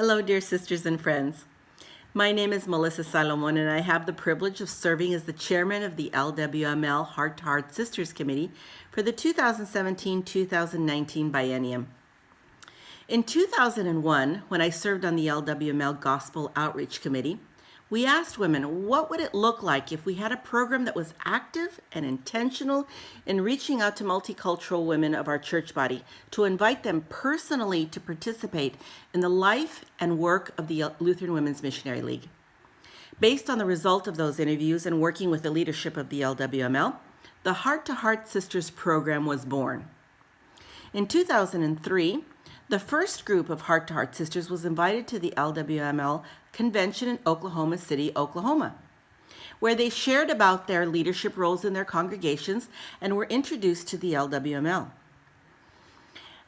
Hello, dear sisters and friends. My name is Melissa Salomon, and I have the privilege of serving as the chairman of the LWML Heart to Heart Sisters Committee for the 2017-2019 biennium. In 2001, when I served on the LWML Gospel Outreach Committee, we asked women, what would it look like if we had a program that was active and intentional in reaching out to multicultural women of our church body to invite them personally to participate in the life and work of the Lutheran Women's Missionary League. Based on the result of those interviews and working with the leadership of the LWML, the Heart to Heart Sisters program was born. In 2003, the first group of Heart to Heart Sisters was invited to the LWML convention in Oklahoma City, Oklahoma, where they shared about their leadership roles in their congregations and were introduced to the LWML.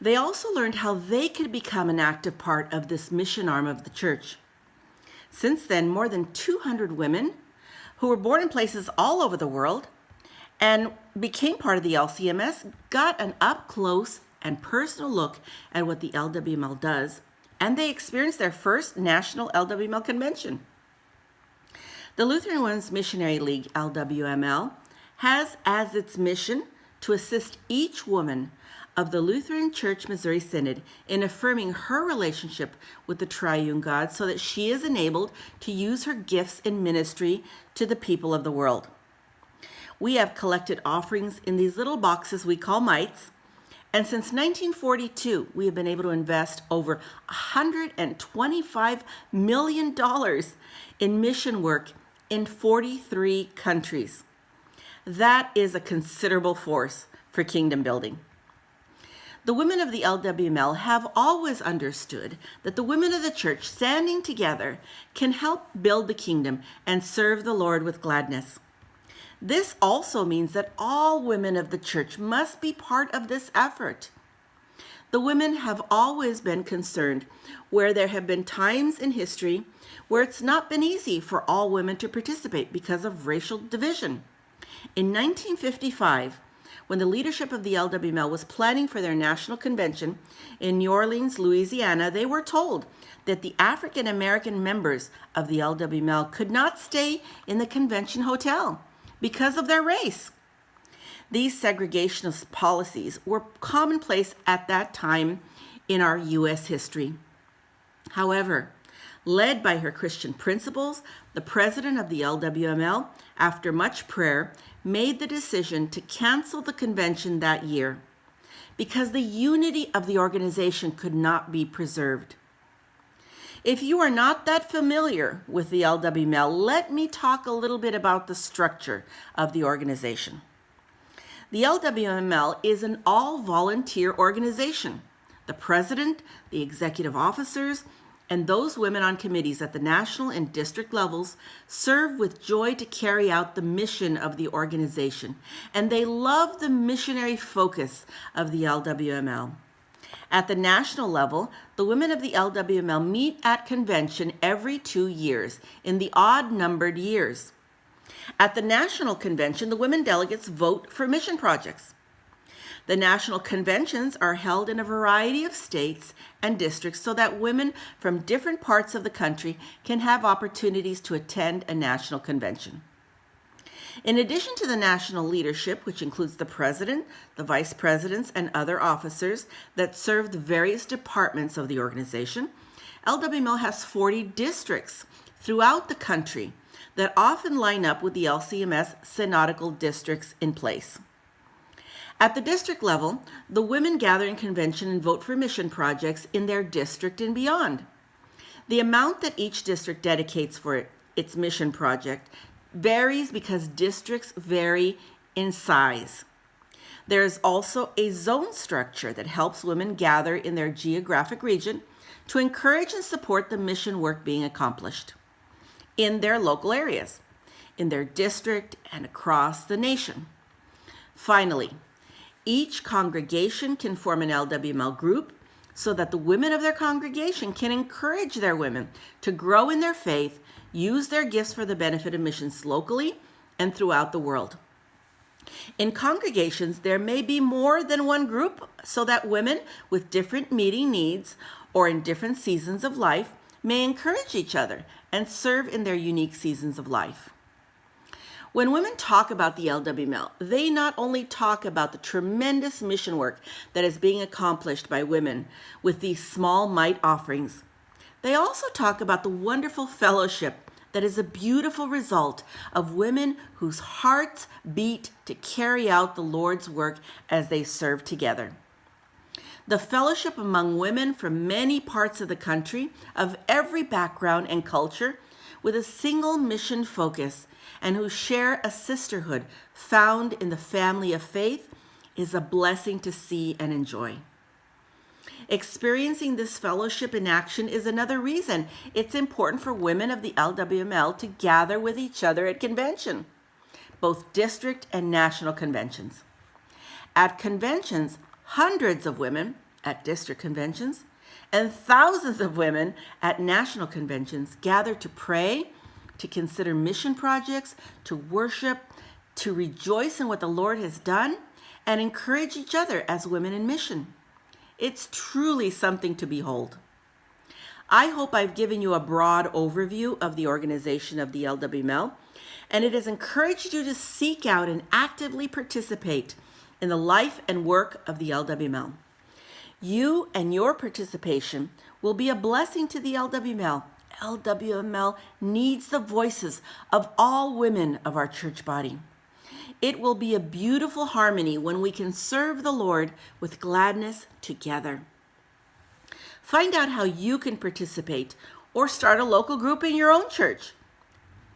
They also learned how they could become an active part of this mission arm of the church. Since then, more than 200 women who were born in places all over the world and became part of the LCMS got an up-close and personal look at what the LWML does, and they experienced their first national LWML convention. The Lutheran Women's Missionary League, LWML, has as its mission to assist each woman of the Lutheran Church Missouri Synod in affirming her relationship with the triune God so that she is enabled to use her gifts in ministry to the people of the world. We have collected offerings in these little boxes we call mites, and since 1942, we have been able to invest over $125 million in mission work in 43 countries. That is a considerable force for kingdom building. The women of the LWML have always understood that the women of the church standing together can help build the kingdom and serve the Lord with gladness. This also means that all women of the church must be part of this effort. The women have always been concerned where there have been times in history where it's not been easy for all women to participate because of racial division. In 1955, when the leadership of the LWML was planning for their national convention in New Orleans, Louisiana, they were told that the African American members of the LWML could not stay in the convention hotel because of their race. These segregationist policies were commonplace at that time in our U.S. history. However, led by her Christian principles, the president of the LWML, after much prayer, made the decision to cancel the convention that year because the unity of the organization could not be preserved. If you are not that familiar with the LWML, let me talk a little bit about the structure of the organization. The LWML is an all-volunteer organization. The president, the executive officers, and those women on committees at the national and district levels serve with joy to carry out the mission of the organization, and they love the missionary focus of the LWML. At the national level, the women of the LWML meet at convention every 2 years in the odd-numbered years. At the national convention, the women delegates vote for mission projects. The national conventions are held in a variety of states and districts so that women from different parts of the country can have opportunities to attend a national convention. In addition to the national leadership, which includes the president, the vice presidents, and other officers that serve the various departments of the organization, LWML has 40 districts throughout the country that often line up with the LCMS synodical districts in place. At the district level, the women gather in convention and vote for mission projects in their district and beyond. The amount that each district dedicates for its mission project varies because districts vary in size. There is also a zone structure that helps women gather in their geographic region to encourage and support the mission work being accomplished in their local areas, in their district, and across the nation. Finally, each congregation can form an LWML group so that the women of their congregation can encourage their women to grow in their faith, use their gifts for the benefit of missions locally and throughout the world. In congregations, there may be more than one group so that women with different meeting needs or in different seasons of life may encourage each other and serve in their unique seasons of life. When women talk about the LWML, they not only talk about the tremendous mission work that is being accomplished by women with these small mite offerings, they also talk about the wonderful fellowship that is a beautiful result of women whose hearts beat to carry out the Lord's work as they serve together. The fellowship among women from many parts of the country, of every background and culture, with a single mission focus, and who share a sisterhood found in the family of faith, is a blessing to see and enjoy. Experiencing this fellowship in action is another reason it's important for women of the LWML to gather with each other at convention, both district and national conventions. At conventions, hundreds of women at district conventions and thousands of women at national conventions gather to pray, to consider mission projects, to worship, to rejoice in what the Lord has done, and encourage each other as women in mission. It's truly something to behold. I hope I've given you a broad overview of the organization of the LWML, and it has encouraged you to seek out and actively participate in the life and work of the LWML. You and your participation will be a blessing to the LWML. LWML needs the voices of all women of our church body. It will be a beautiful harmony when we can serve the Lord with gladness together. Find out how you can participate or start a local group in your own church.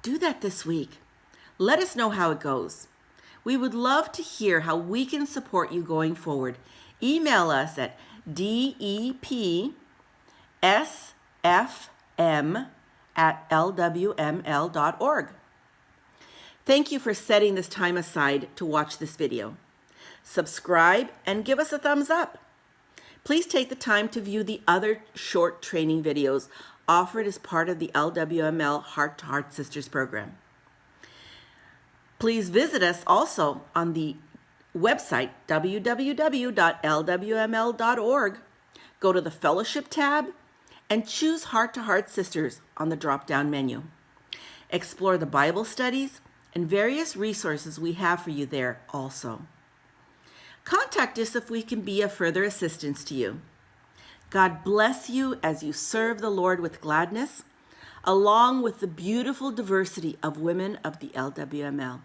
Do that this week. Let us know how it goes. We would love to hear how we can support you going forward. Email us at depsfm@lwml.org. Thank you for setting this time aside to watch this video. Subscribe and give us a thumbs up. Please take the time to view the other short training videos offered as part of the LWML Heart to Heart Sisters program. Please visit us also on the website www.lwml.org. Go to the Fellowship tab and choose Heart to Heart Sisters on the drop-down menu. Explore the Bible studies and various resources we have for you there also. Contact us if we can be of further assistance to you. God bless you as you serve the Lord with gladness, along with the beautiful diversity of women of the LWML.